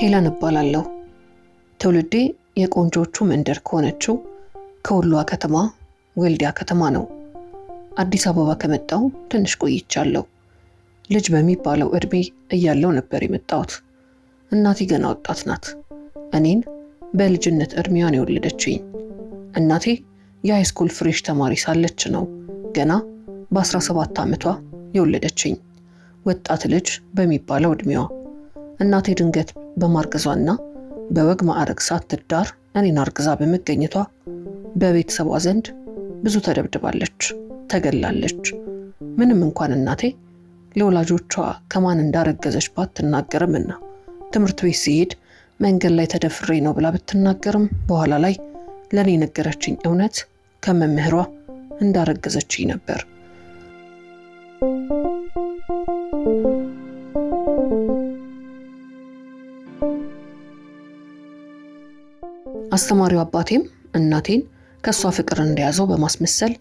ሄለን እባላለሁ። ትውልዴ የቆንጆቹ መንደር ከሆነችው ከወሎ ከተማ ወልዲያ ከተማ ነው። አዲስ አበባ ከመጣሁ ትንሽ ቆይቻለሁ። ልጅ በሚባለው እድሜ እያለሁ ነበር የመጣሁት። እናቴ ገና ወጣት ናት። እኔን በልጅነት እድሜዋን የወለደችኝ። እናቴ የሃይስኩል ፍሬሽ ተማሪ ሳለች ነው ገና በ17 ዓመቷ የወለደችኝ። ወጣት ልጅ በሚባለው እድሜዋ እናቴ ድንገት በማርገዟና በወግ ማዕረግ ሳትዳር እኔን አርግዛ በመገኘቷ በቤተሰቧ ዘንድ ብዙ ተደብድባለች፣ ተገላለች። ምንም እንኳን እናቴ ለወላጆቿ ከማን እንዳረገዘች ባትናገርምና ትምህርት ቤት ሲሄድ መንገድ ላይ ተደፍሬ ነው ብላ ብትናገርም በኋላ ላይ ለኔ ነገረችኝ እውነት ከመምህሯ እንዳረገዘችኝ ነበር። አስተማሪው አባቴም እናቴን ከሷ ፍቅር እንደያዘው በማስመሰል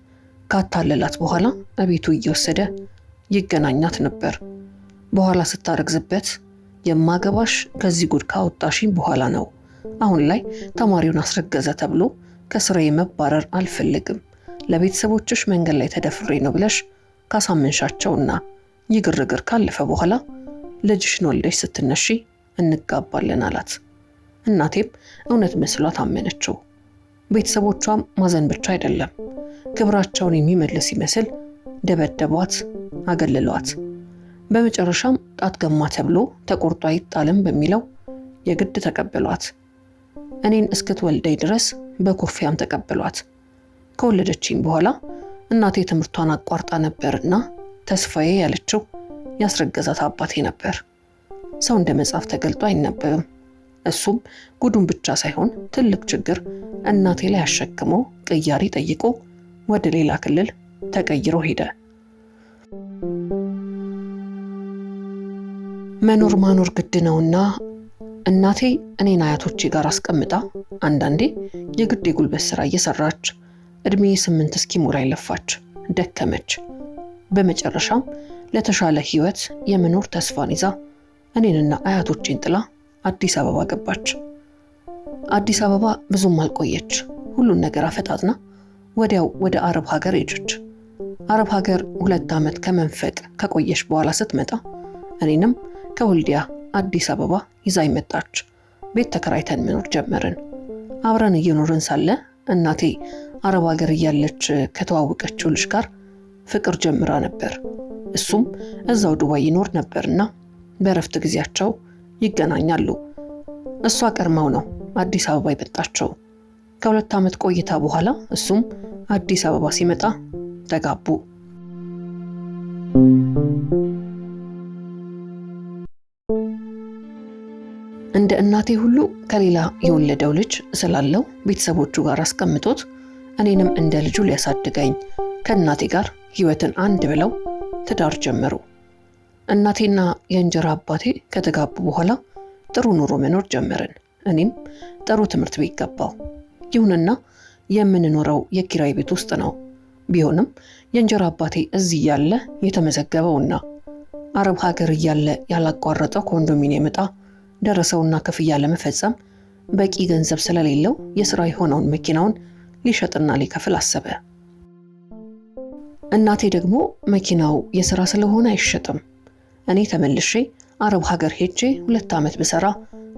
ካታለላት በኋላ አቤቱ እየወሰደ ይገናኛት ነበር። በኋላ ስታረግዝበት የማገባሽ ከዚህ ጉድ ካወጣሽኝ በኋላ ነው። አሁን ላይ ተማሪውን አስረገዘ ተብሎ ከስራዬ መባረር አልፈልግም። ለቤተሰቦችሽ መንገድ ላይ ተደፍሬ ነው ብለሽ ካሳመንሻቸውና ይግርግር ካለፈ በኋላ ልጅሽን ወልደሽ ስትነሺ እንጋባለን አላት። እናቴም እውነት መስሏት አመነችው። ቤተሰቦቿም ማዘን ብቻ አይደለም ክብራቸውን የሚመልስ ይመስል ደበደቧት፣ አገለሏት። በመጨረሻም ጣት ገማ ተብሎ ተቆርጦ አይጣልም በሚለው የግድ ተቀበሏት። እኔን እስክትወልደኝ ድረስ በኩርፊያም ተቀበሏት። ከወለደችኝ በኋላ እናቴ ትምህርቷን አቋርጣ ነበርና ተስፋዬ ያለችው ያስረገዛት አባቴ ነበር። ሰው እንደ መጽሐፍ ተገልጦ አይነበብም። እሱም ጉዱን ብቻ ሳይሆን ትልቅ ችግር እናቴ ላይ አሸክሞ ቅያሪ ጠይቆ ወደ ሌላ ክልል ተቀይሮ ሄደ። መኖር ማኖር ግድ ነውና እናቴ እኔን አያቶቼ ጋር አስቀምጣ አንዳንዴ የግድ የጉልበት ስራ እየሰራች እድሜ 8 እስኪሞላኝ ለፋች፣ ደከመች። በመጨረሻም ለተሻለ ህይወት የመኖር ተስፋን ይዛ እኔንና አያቶቼን ጥላ አዲስ አበባ ገባች። አዲስ አበባ ብዙም አልቆየች። ሁሉን ነገር አፈጣጥና ወዲያው ወደ አረብ ሀገር ሄደች። አረብ ሀገር 2 ዓመት ከመንፈቅ ከቆየች በኋላ ስትመጣ እኔንም ከወልዲያ አዲስ አበባ ይዛኝ መጣች። ቤት ተከራይተን መኖር ጀመርን። አብረን እየኖርን ሳለ እናቴ አረብ ሀገር እያለች ከተዋወቀችው ልጅ ጋር ፍቅር ጀምራ ነበር። እሱም እዛው ዱባይ ይኖር ነበርና በረፍት ጊዜያቸው ይገናኛሉ። እሷ ቀርማው ነው አዲስ አበባ የመጣቸው። ከ2 ዓመት ቆይታ በኋላ እሱም አዲስ አበባ ሲመጣ ተጋቡ። እንደ እናቴ ሁሉ ከሌላ የወለደው ልጅ ስላለው ቤተሰቦቹ ጋር አስቀምጦት እኔንም እንደ ልጁ ሊያሳድገኝ ከእናቴ ጋር ህይወትን አንድ ብለው ትዳር ጀመሩ። እናቴና የእንጀራ አባቴ ከተጋቡ በኋላ ጥሩ ኑሮ መኖር ጀመርን። እኔም ጥሩ ትምህርት ቤት ገባሁ። ይሁንና የምንኖረው የኪራይ ቤት ውስጥ ነው። ቢሆንም የእንጀራ አባቴ እዚህ ያለ የተመዘገበውና አረብ ሀገር ያለ ያላቋረጠው ኮንዶሚኒየም ዕጣ ደረሰውና ክፍያ ለመፈጸም በቂ ገንዘብ ስለሌለው የሥራ የሆነውን መኪናውን ሊሸጥና ሊከፍል አሰበ። እናቴ ደግሞ መኪናው የሥራ ስለሆነ አይሸጥም፣ እኔ ተመልሼ አረብ ሀገር ሄጄ 2 ዓመት ብሰራ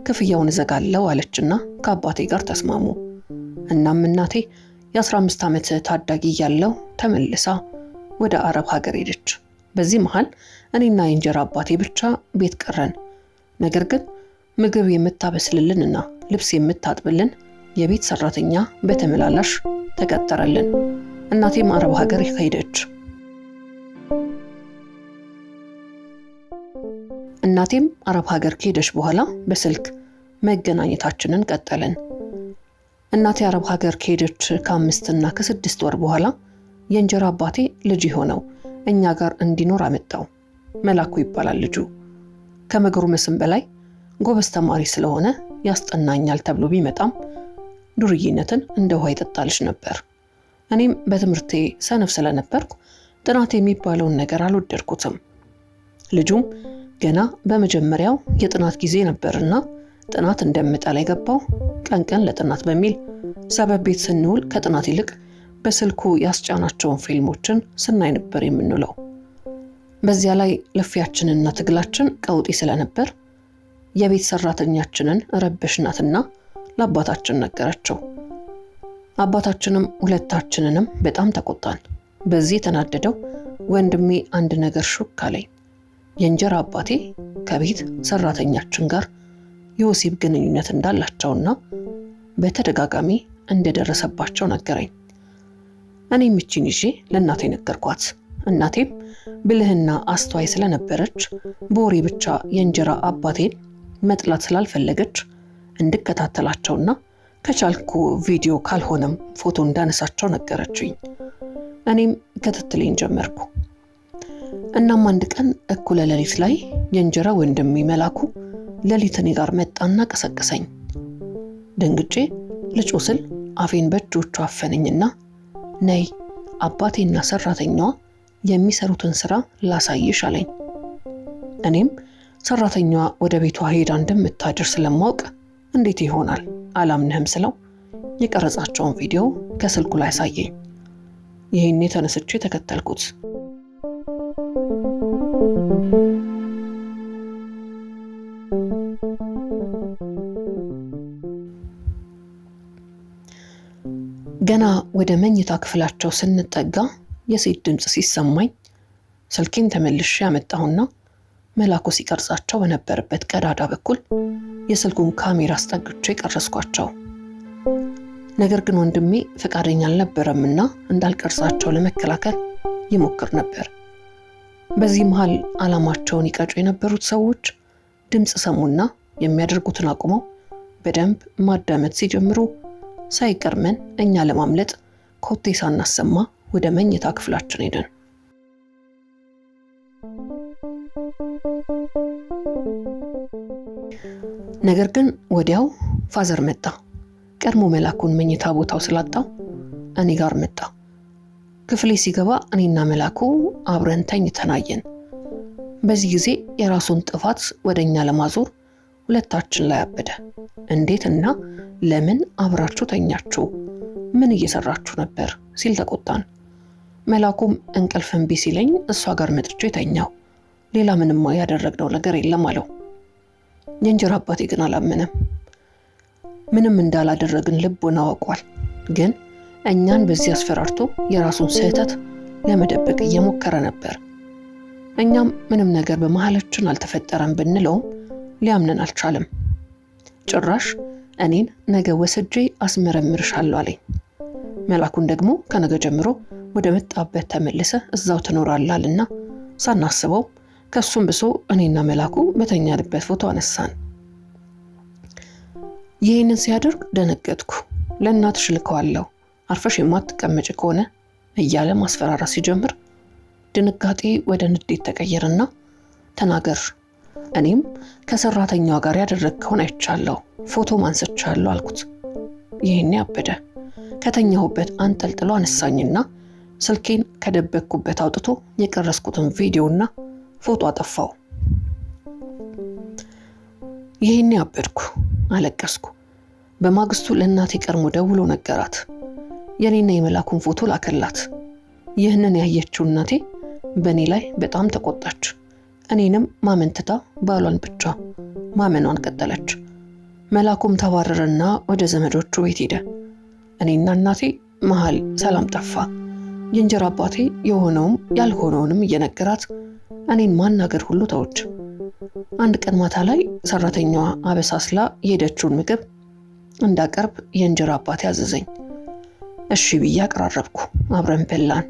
ክፍያውን እዘጋለሁ አለችና ከአባቴ ጋር ተስማሙ። እናም እናቴ የ15 ዓመት ታዳጊ ያለው ተመልሳ ወደ አረብ ሀገር ሄደች። በዚህ መሃል እኔና የእንጀራ አባቴ ብቻ ቤት ቀረን። ነገር ግን ምግብ የምታበስልልንና ልብስ የምታጥብልን የቤት ሰራተኛ በተመላላሽ ተቀጠረልን። እናቴም አረብ ሀገር ሄደች። እናቴም አረብ ሀገር ከሄደች በኋላ በስልክ መገናኘታችንን ቀጠልን። እናቴ አረብ ሀገር ከሄደች ከ5 እና ከ6 ወር በኋላ የእንጀራ አባቴ ልጅ ሆነው እኛ ጋር እንዲኖር አመጣው። መላኩ ይባላል ልጁ። ከመግሩመስም በላይ ጎበዝ ተማሪ ስለሆነ ያስጠናኛል ተብሎ ቢመጣም ዱርዬነትን እንደ ውሃ ይጠጣልሽ ነበር። እኔም በትምህርቴ ሰነፍ ስለነበርኩ ጥናት የሚባለውን ነገር አልወደድኩትም። ልጁም ገና በመጀመሪያው የጥናት ጊዜ ነበርና ጥናት እንደምጠላ የገባው ቀን ለጥናት በሚል ሰበብ ቤት ስንውል ከጥናት ይልቅ በስልኩ ያስጫናቸውን ፊልሞችን ስናይ ነበር የምንውለው። በዚያ ላይ ልፊያችንና ትግላችን ቀውጢ ስለነበር የቤት ሰራተኛችንን ረበሽናትና ለአባታችን ነገረችው። አባታችንም ሁለታችንንም በጣም ተቆጣን። በዚህ የተናደደው ወንድሜ አንድ ነገር ሹክ አለኝ። የእንጀራ አባቴ ከቤት ሰራተኛችን ጋር የወሲብ ግንኙነት እንዳላቸውና በተደጋጋሚ እንደደረሰባቸው ነገረኝ። እኔም እቺን ይዤ ለእናቴ ነገርኳት። እናቴም ብልህና አስተዋይ ስለነበረች በወሬ ብቻ የእንጀራ አባቴን መጥላት ስላልፈለገች እንድከታተላቸውና ከቻልኩ ቪዲዮ ካልሆነም ፎቶ እንዳነሳቸው ነገረችኝ። እኔም ክትትሌን ጀመርኩ። እናም አንድ ቀን እኩለ ሌሊት ላይ የእንጀራ ወንድሜ መላኩ ሌሊት እኔ ጋር መጣና ቀሰቀሰኝ። ደንግጬ ልጮ ስል አፌን በእጆቹ አፈነኝና ነይ አባቴና ሰራተኛዋ የሚሰሩትን ስራ ላሳይሽ አለኝ። እኔም ሰራተኛዋ ወደ ቤቷ ሄዳ እንደምታድር ስለማውቅ እንዴት ይሆናል አላምንህም ስለው የቀረጻቸውን ቪዲዮ ከስልኩ ላይ አሳየኝ። ይሄኔ ተነስቼ ተከተልኩት። ገና ወደ መኝታ ክፍላቸው ስንጠጋ የሴት ድምጽ ሲሰማኝ ስልኬን ተመልሼ ያመጣሁና መላኩ ሲቀርጻቸው በነበረበት ቀዳዳ በኩል የስልኩን ካሜራ አስጠግቼ ቀረስኳቸው። ነገር ግን ወንድሜ ፈቃደኛ አልነበረምና እንዳልቀርጻቸው ለመከላከል ይሞክር ነበር። በዚህ መሃል አላማቸውን ይቀጩ የነበሩት ሰዎች ድምጽ ሰሙና የሚያደርጉትን አቁመው በደንብ ማዳመጥ ሲጀምሩ ሳይቀርመን እኛ ለማምለጥ ኮቴ ሳናሰማ ወደ መኝታ ክፍላችን ሄደን ነገር ግን ወዲያው ፋዘር መጣ። ቀድሞ መላኩን መኝታ ቦታው ስላጣው እኔ ጋር መጣ። ክፍሌ ሲገባ እኔና መላኩ አብረን ተኝተናየን። በዚህ ጊዜ የራሱን ጥፋት ወደኛ ለማዞር ሁለታችን ላይ አበደ። እንዴትና ለምን አብራችሁ ተኛችሁ? ምን እየሰራችሁ ነበር ሲል ተቆጣን። መላኩም እንቅልፍ እምቢ ሲለኝ እሷ ጋር መጥቼ ተኛው። ሌላ ምንም ያደረግነው ነገር የለም አለው። የእንጀራ አባቴ ግን አላመነም። ምንም እንዳላደረግን ልቡን አውቋል። ግን እኛን በዚህ አስፈራርቶ የራሱን ስህተት ለመደበቅ እየሞከረ ነበር። እኛም ምንም ነገር በመሃላችን አልተፈጠረም ብንለውም ሊያምነን አልቻለም። ጭራሽ እኔን ነገ ወስጄ አስመረምርሻለሁ አለኝ። መላኩን ደግሞ ከነገ ጀምሮ ወደ መጣበት ተመልሰ እዛው ትኖራለህና ሳናስበው ከሱም ብሶ እኔና መላኩ በተኛንበት ፎቶ አነሳን። ይህንን ሲያደርግ ደነገጥኩ። ለእናትሽ ልከዋለሁ አርፈሽ የማትቀመጭ ከሆነ እያለ ማስፈራራ ሲጀምር ድንጋጤ ወደ ንዴት ተቀየረና ተናገር፣ እኔም ከሰራተኛዋ ጋር ያደረግከውን አይቻለሁ፣ ፎቶ ማንሰቻለሁ አልኩት። ይሄኔ አበደ። ከተኛሁበት አንጠልጥሎ አነሳኝና ስልኬን ከደበቅኩበት አውጥቶ የቀረስኩትን ቪዲዮና ፎቶ አጠፋው። ይሄኔ አበድኩ፣ አለቀስኩ። በማግስቱ ለእናቴ ቀርሞ ደውሎ ነገራት። የኔና የመላኩን ፎቶ ላከላት። ይህንን ያየችው እናቴ በኔ ላይ በጣም ተቆጣች። እኔንም ማመንትታ ባሏን ብቻ ማመኗን ቀጠለች። መላኩም ተባረረና ወደ ዘመዶቹ ቤት ሄደ። እኔና እናቴ መሃል ሰላም ጠፋ። የእንጀራ አባቴ የሆነውም ያልሆነውንም እየነገራት እኔን ማናገር ሁሉ ተወች። አንድ ቀን ማታ ላይ ሰራተኛዋ አበሳስላ የሄደችውን ምግብ እንዳቀርብ የእንጀራ አባቴ አዘዘኝ። እሺ ብዬ አቀራረብኩ። አብረን በላን።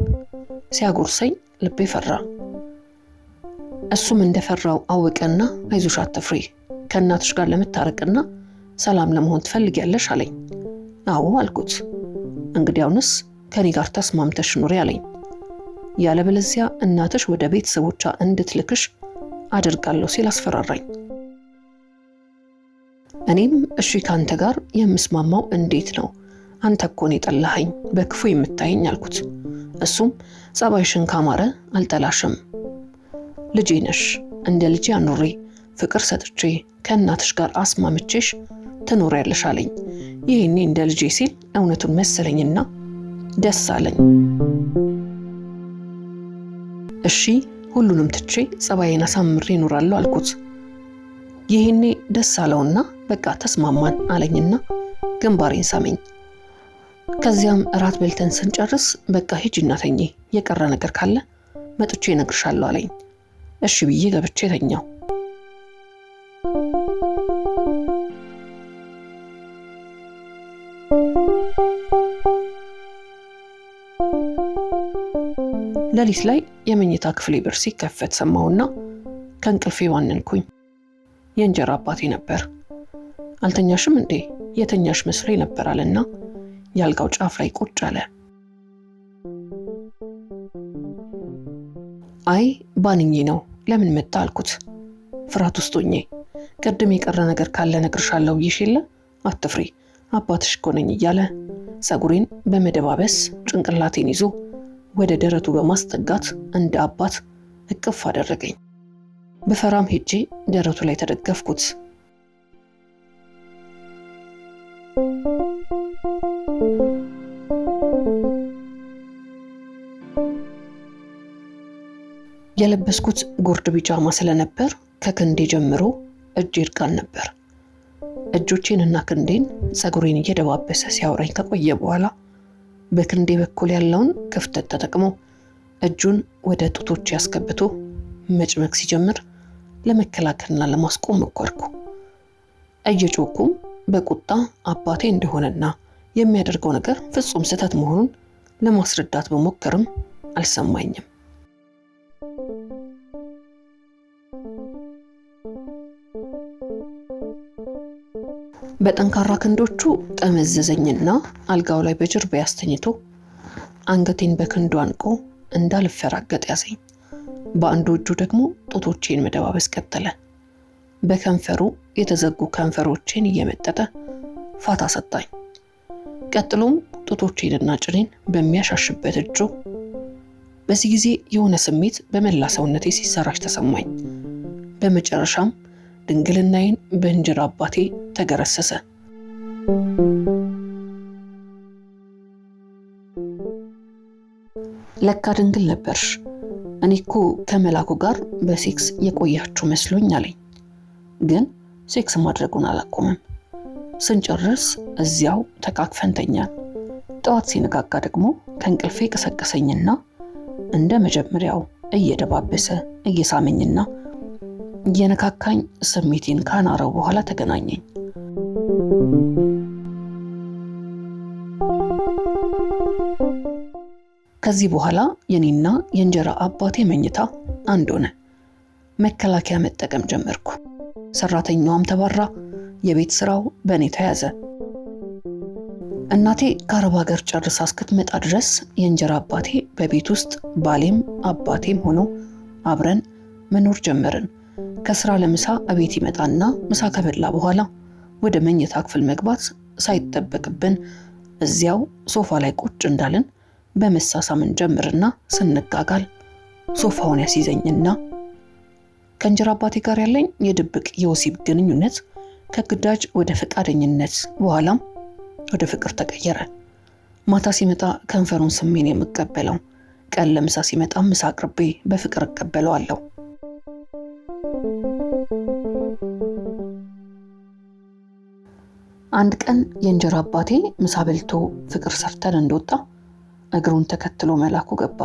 ሲያጎርሰኝ ልቤ ፈራ። እሱም እንደፈራው አወቀና አይዞሽ አትፍሪ፣ ከእናትሽ ጋር ለመታረቅና ሰላም ለመሆን ትፈልጊያለሽ አለኝ። አዎ አልኩት። እንግዲያውንስ ከኔ ጋር ተስማምተሽ ኑሪ አለኝ። ያለበለዚያ እናትሽ ወደ ቤተሰቦቿ እንድትልክሽ አደርጋለሁ ሲል አስፈራራኝ። እኔም እሺ ካንተ ጋር የምስማማው እንዴት ነው? አንተ እኮ ነው የጠላኸኝ፣ በክፉ የምታየኝ አልኩት። እሱም ጸባይሽን ካማረ አልጠላሽም፣ ልጄ ነሽ፣ እንደ ልጄ አኑሬ ፍቅር ሰጥቼ ከእናትሽ ጋር አስማምቼሽ ትኖሪያለሽ አለኝ። ይሄኔ እንደ ልጄ ሲል እውነቱን መሰለኝና ደስ አለኝ። እሺ ሁሉንም ትቼ ጸባዬን አሳምሬ እኖራለሁ አልኩት። ይሄኔ ደስ አለውና በቃ ተስማማን አለኝና ግንባሬን ሳመኝ። ከዚያም እራት በልተን ስንጨርስ በቃ ሂጂና ተኚ፣ የቀረ ነገር ካለ መጥቼ እነግርሻለሁ አለኝ። እሺ ብዬ ገብቼ ተኛው። ሌሊት ላይ የመኝታ ክፍሌ በር ሲከፈት ሰማሁና ከእንቅልፌ ዋነንኩኝ። የእንጀራ አባቴ ነበር። አልተኛሽም እንዴ? የተኛሽ መስሎኝ ነበር አለና ያልጋው ጫፍ ላይ ቁጭ አለ። አይ ባንኜ ነው፣ ለምን መጣ አልኩት ፍርሃት ውስጥ ሆኜ። ቅድም የቀረ ነገር ካለ እነግርሻለሁ ብዬሽ የለ አትፍሪ፣ አባትሽ እኮ ነኝ እያለ ፀጉሬን በመደባበስ ጭንቅላቴን ይዞ ወደ ደረቱ በማስጠጋት እንደ አባት እቅፍ አደረገኝ። በፈራም ሄጄ ደረቱ ላይ ተደገፍኩት። የለበስኩት ጉርድ ቢጃማ ስለነበር ከክንዴ ጀምሮ እጄ እርቃን ነበር። እጆቼንና ክንዴን ፀጉሬን እየደባበሰ ሲያወራኝ ከቆየ በኋላ በክንዴ በኩል ያለውን ክፍተት ተጠቅሞ እጁን ወደ ጡቶቼ ያስገብቶ መጭመቅ ሲጀምር ለመከላከልና ለማስቆም ሞከርኩ። እየጮኩም በቁጣ አባቴ እንደሆነና የሚያደርገው ነገር ፍጹም ስህተት መሆኑን ለማስረዳት በሞከርም አልሰማኝም። በጠንካራ ክንዶቹ ጠመዘዘኝና አልጋው ላይ በጀርባ ያስተኝቶ አንገቴን በክንዱ አንቆ እንዳልፈራገጥ ያዘኝ። በአንዱ እጁ ደግሞ ጡቶቼን መደባበስ ቀጠለ። በከንፈሩ የተዘጉ ከንፈሮቼን እየመጠጠ ፋታ ሰጣኝ። ቀጥሎም ጡቶቼንና ጭኔን በሚያሻሽበት እጁ። በዚህ ጊዜ የሆነ ስሜት በመላ ሰውነቴ ሲሰራጭ ተሰማኝ። በመጨረሻም ድንግልናዬን በእንጀራ አባቴ ተገረሰሰ። ለካ ድንግል ነበርሽ፣ እኔ እኮ ከመላኩ ጋር በሴክስ የቆያችሁ መስሎኝ አለኝ። ግን ሴክስ ማድረጉን አላቆመም። ስንጨርስ እዚያው ተቃቅፈን ተኛን። ጠዋት ሲነጋጋ ደግሞ ከእንቅልፌ ቀሰቀሰኝና እንደ መጀመሪያው እየደባበሰ እየሳመኝና እየነካካኝ ስሜቴን ካናረው በኋላ ተገናኘኝ። ከዚህ በኋላ የኔና የእንጀራ አባቴ መኝታ አንድ ሆነ። መከላከያ መጠቀም ጀመርኩ። ሰራተኛዋም ተባራ፣ የቤት ስራው በእኔ ተያዘ። እናቴ ከአረብ ሀገር ጨርሳ እስክትመጣ ድረስ የእንጀራ አባቴ በቤት ውስጥ ባሌም አባቴም ሆኖ አብረን መኖር ጀመርን። ከስራ ለምሳ እቤት ይመጣና ምሳ ከበላ በኋላ ወደ መኝታ ክፍል መግባት ሳይጠበቅብን እዚያው ሶፋ ላይ ቁጭ እንዳልን በመሳሳምን ጀምርና ስንጋጋል ሶፋውን ያስይዘኝና ከእንጀራ አባቴ ጋር ያለኝ የድብቅ የወሲብ ግንኙነት ከግዳጅ ወደ ፈቃደኝነት በኋላም ወደ ፍቅር ተቀየረ። ማታ ሲመጣ ከንፈሩን ስሜን የምቀበለው፣ ቀን ለምሳ ሲመጣ ምሳ አቅርቤ በፍቅር እቀበለዋለሁ። አንድ ቀን የእንጀራ አባቴ ምሳ በልቶ ፍቅር ሰርተን እንደወጣ እግሩን ተከትሎ መላኩ ገባ።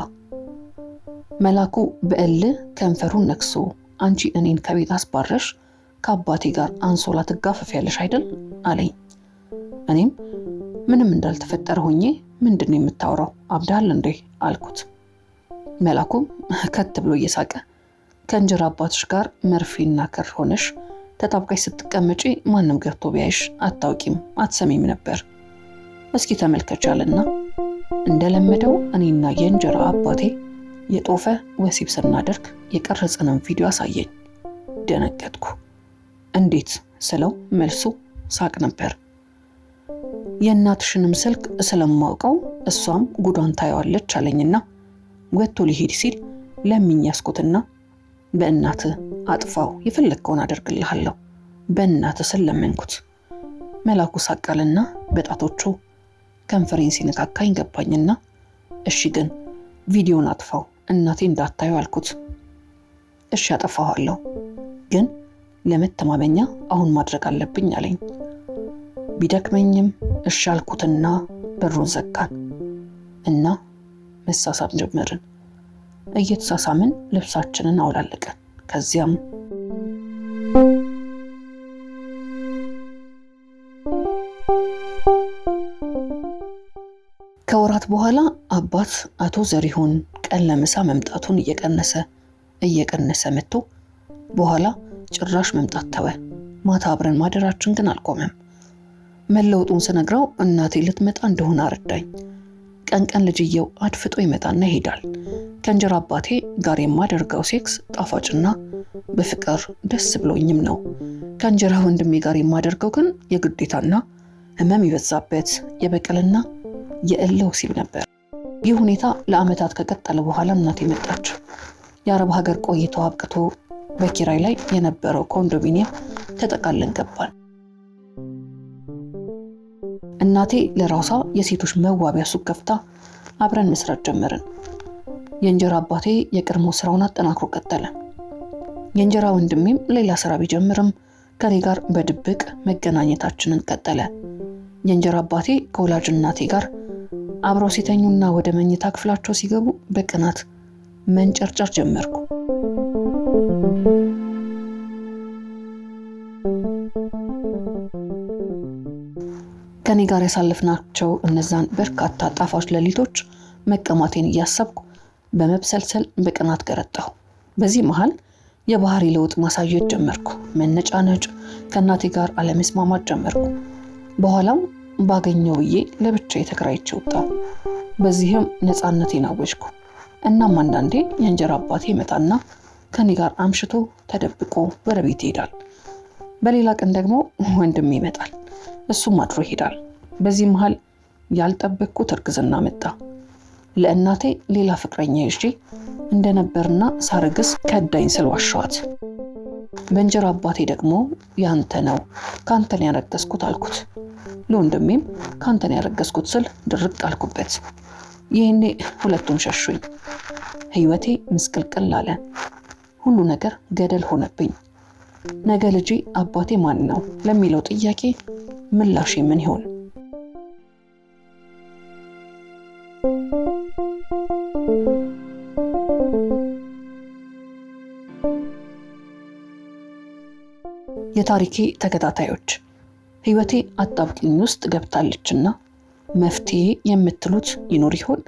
መላኩ በእልህ ከንፈሩን ነክሶ አንቺ እኔን ከቤት አስባረሽ ከአባቴ ጋር አንሶላ ትጋፈፊያለሽ አይደል አለኝ። እኔም ምንም እንዳልተፈጠረ ሆኜ ምንድነው የምታወራው አብዳል እንዴ አልኩት። መላኩም ከት ብሎ እየሳቀ ከእንጀራ አባትሽ ጋር መርፌና ክር ሆነሽ ተጣብቀሽ ስትቀመጪ ማንም ገብቶ ቢያይሽ አታውቂም አትሰሚም ነበር። እስኪ ተመልከቻለና እንደለመደው እኔና የእንጀራ አባቴ የጦፈ ወሲብ ስናደርግ የቀረጸነው ቪዲዮ አሳየኝ። ደነገጥኩ። እንዴት ስለው መልሱ ሳቅ ነበር። የእናትሽንም ስልክ ስለማውቀው እሷም ጉዳን ታየዋለች አለኝና ወጥቶ ሊሄድ ሲል ለምኝ ያስኩትና በእናት አጥፋው፣ የፈለግከውን አደርግልሃለሁ በእናትህ ስል ለመንኩት። መላኩ ሳቃልና በጣቶቹ ከንፈሬን ሲነካካኝ ገባኝና እሺ ግን ቪዲዮን አጥፋው እናቴ እንዳታዩ አልኩት። እሺ አጠፋዋለሁ፣ ግን ለመተማመኛ አሁን ማድረግ አለብኝ አለኝ። ቢደክመኝም እሺ አልኩትና በሩን ዘጋን እና መሳሳም ጀመርን። እየተሳሳምን ልብሳችንን አውላለቀን። ከዚያም ከወራት በኋላ አባት አቶ ዘሪሁን ቀን ለምሳ መምጣቱን እየቀነሰ መጥቶ በኋላ ጭራሽ መምጣት ተወ። ማታ አብረን ማደራችን ግን አልቆመም። መለውጡን ስነግረው እናቴ ልትመጣ እንደሆነ አረዳኝ። ቀን ልጅየው አድፍጦ ይመጣና ይሄዳል። ከእንጀራ አባቴ ጋር የማደርገው ሴክስ ጣፋጭና በፍቅር ደስ ብሎኝም ነው። ከእንጀራ ወንድሜ ጋር የማደርገው ግን የግዴታና ህመም ይበዛበት የበቀልና የእልህ ወሲብ ነበር። ይህ ሁኔታ ለዓመታት ከቀጠለ በኋላ እናቴ መጣች። የአረብ ሀገር ቆይታው አብቅቶ በኪራይ ላይ የነበረው ኮንዶሚኒየም ተጠቃለን ገባን። እናቴ ለራሷ የሴቶች መዋቢያ ሱቅ ከፍታ አብረን መስራት ጀመርን። የእንጀራ አባቴ የቀድሞ ስራውን አጠናክሮ ቀጠለ። የእንጀራ ወንድሜም ሌላ ስራ ቢጀምርም ከኔ ጋር በድብቅ መገናኘታችንን ቀጠለ። የእንጀራ አባቴ ከወላጅ እናቴ ጋር አብረው ሲተኙና ወደ መኝታ ክፍላቸው ሲገቡ በቅናት መንጨርጨር ጀመርኩ። ከኔ ጋር ያሳለፍናቸው እነዛን በርካታ ጣፋጭ ሌሊቶች መቀማቴን እያሰብኩ በመብሰልሰል በቅናት ገረጣሁ። በዚህ መሃል የባህሪ ለውጥ ማሳየት ጀመርኩ። መነጫነጭ፣ ከእናቴ ጋር አለመስማማት ጀመርኩ። በኋላም ባገኘው ብዬ ለብቻዬ ተከራይቼ ወጣሁ። በዚህም ነፃነቴን አወጅኩ። እናም አንዳንዴ የእንጀራ አባቴ ይመጣና ከኔ ጋር አምሽቶ ተደብቆ ወደ ቤት ይሄዳል። በሌላ ቀን ደግሞ ወንድሜ ይመጣል፣ እሱም አድሮ ይሄዳል። በዚህ መሃል ያልጠበቅኩት እርግዝና መጣ። ለእናቴ ሌላ ፍቅረኛ ይዤ እንደነበርና ሳረግዝ ከዳኝ ስል ዋሻዋት። በእንጀራ አባቴ ደግሞ ያንተ ነው ካንተን ያረገዝኩት አልኩት። ለወንድሜም ካንተን ያረገዝኩት ስል ድርቅ አልኩበት። ይሄኔ ሁለቱም ሸሹኝ። ህይወቴ ምስቅልቅል አለ። ሁሉ ነገር ገደል ሆነብኝ። ነገ ልጄ አባቴ ማን ነው ለሚለው ጥያቄ ምላሽ ምን ይሆን? የታሪኬ ተከታታዮች ህይወቴ አጣብቂኝ ውስጥ ገብታለችና መፍትሄ የምትሉት ይኖር ይሆን?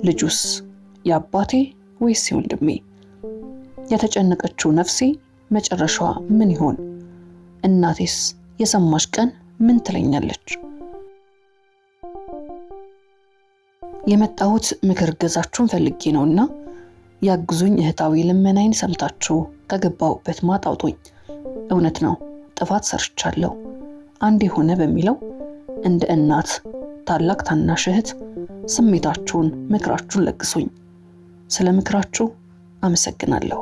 ልጁስ የአባቴ ወይስ የወንድሜ? የተጨነቀችው ነፍሴ መጨረሻዋ ምን ይሆን? እናቴስ የሰማሽ ቀን ምን ትለኛለች? የመጣሁት ምክር ገዛችሁን ፈልጌ ነውና ያግዙኝ እህታዊ ልመናዬን ሰምታችሁ ከገባሁበት ማጥ አውጡኝ። እውነት ነው ጥፋት ሰርቻለሁ። አንዴ ሆነ በሚለው እንደ እናት ታላቅ ታናሽ እህት ስሜታችሁን ምክራችሁን ለግሱኝ። ስለ ምክራችሁ አመሰግናለሁ።